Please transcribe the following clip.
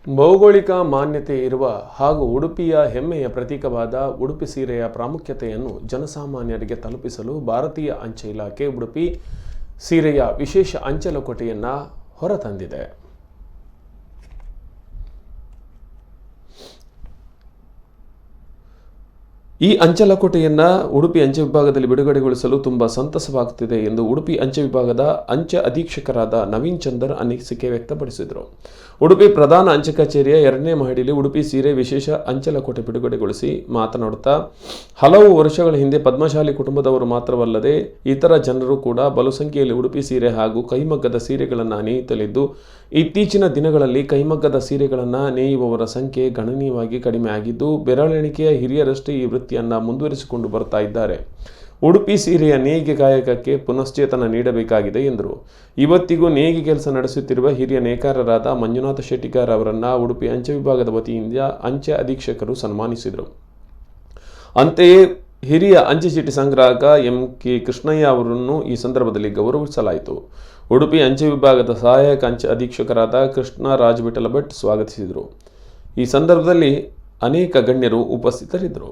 ಭೌಗೋಳಿಕ ಮಾನ್ಯತೆ ಇರುವ ಹಾಗೂ ಉಡುಪಿಯ ಹೆಮ್ಮೆಯ ಪ್ರತೀಕವಾದ ಉಡುಪಿ ಸೀರೆಯ ಪ್ರಾಮುಖ್ಯತೆಯನ್ನು ಜನಸಾಮಾನ್ಯರಿಗೆ ತಲುಪಿಸಲು ಭಾರತೀಯ ಅಂಚೆ ಇಲಾಖೆ ಉಡುಪಿ ಸೀರೆಯ ವಿಶೇಷ ಅಂಚೆಲಕೋಟೆಯನ್ನು ಹೊರತಂದಿದೆ. ಈ ಅಂಚೆಲಕೋಟೆಯನ್ನು ಉಡುಪಿ ಅಂಚೆ ವಿಭಾಗದಲ್ಲಿ ಬಿಡುಗಡೆಗೊಳಿಸಲು ತುಂಬ ಸಂತಸವಾಗುತ್ತಿದೆ ಎಂದು ಉಡುಪಿ ಅಂಚೆ ವಿಭಾಗದ ಅಂಚೆ ಅಧೀಕ್ಷಕರಾದ ನವೀನ್ ಚಂದರ್ ಅನಿಸಿಕೆ ವ್ಯಕ್ತಪಡಿಸಿದರು. ಉಡುಪಿ ಪ್ರಧಾನ ಅಂಚೆ ಕಚೇರಿಯ 2ನೇ ಮಹಡಿಯಲ್ಲಿ ಉಡುಪಿ ಸೀರೆ ವಿಶೇಷ ಅಂಚೆಲಕೋಟೆ ಬಿಡುಗಡೆಗೊಳಿಸಿ ಮಾತನಾಡುತ್ತಾ, ಹಲವು ವರ್ಷಗಳ ಹಿಂದೆ ಪದ್ಮಶಾಲಿ ಕುಟುಂಬದವರು ಮಾತ್ರವಲ್ಲದೆ ಇತರ ಜನರು ಕೂಡ ಬಲು ಸಂಖ್ಯೆಯಲ್ಲಿ ಉಡುಪಿ ಸೀರೆ ಹಾಗೂ ಕೈಮಗ್ಗದ ಸೀರೆಗಳನ್ನು ನೇಯುತ್ತಲಿದ್ದು, ಇತ್ತೀಚಿನ ದಿನಗಳಲ್ಲಿ ಕೈಮಗ್ಗದ ಸೀರೆಗಳನ್ನು ನೇಯುವವರ ಸಂಖ್ಯೆ ಗಣನೀಯವಾಗಿ ಕಡಿಮೆ ಆಗಿದ್ದು, ಬೆರಳೆಣಿಕೆಯ ಹಿರಿಯರಷ್ಟೇ ಈ ವೃತ್ತಿಯನ್ನು ಮುಂದುವರಿಸಿಕೊಂಡು ಬರ್ತಾ ಇದ್ದಾರೆ. ಉಡುಪಿ ಸೀರೆಯ ನೇಯ್ಗೆ ಕಾಯಕಕ್ಕೆ ಪುನಶ್ಚೇತನ ನೀಡಬೇಕಾಗಿದೆ ಎಂದರು. ಇವತ್ತಿಗೂ ನೇಯ್ಗೆ ಕೆಲಸ ನಡೆಸುತ್ತಿರುವ ಹಿರಿಯ ನೇಕಾರರಾದ ಮಂಜುನಾಥ ಶೆಟ್ಟಿಗಾರ್ ಅವರನ್ನು ಉಡುಪಿ ಅಂಚೆ ವಿಭಾಗದ ವತಿಯಿಂದ ಅಂಚೆ ಅಧೀಕ್ಷಕರು ಸನ್ಮಾನಿಸಿದರು. ಅಂತೆಯೇ ಹಿರಿಯ ಅಂಚೆ ಚೀಟಿ ಸಂಗ್ರಾಹಕ ಎಂ.ಕೆ. ಕೃಷ್ಣಯ್ಯ ಅವರನ್ನು ಈ ಸಂದರ್ಭದಲ್ಲಿ ಗೌರವಿಸಲಾಯಿತು. ಉಡುಪಿ ಅಂಚೆ ವಿಭಾಗದ ಸಹಾಯಕ ಅಂಚೆ ಅಧೀಕ್ಷಕರಾದ ಕೃಷ್ಣ ರಾಜ್ ವಿಠಲ ಭಟ್ ಸ್ವಾಗತಿಸಿದರು. ಈ ಸಂದರ್ಭದಲ್ಲಿ ಅನೇಕ ಗಣ್ಯರು ಉಪಸ್ಥಿತರಿದ್ದರು.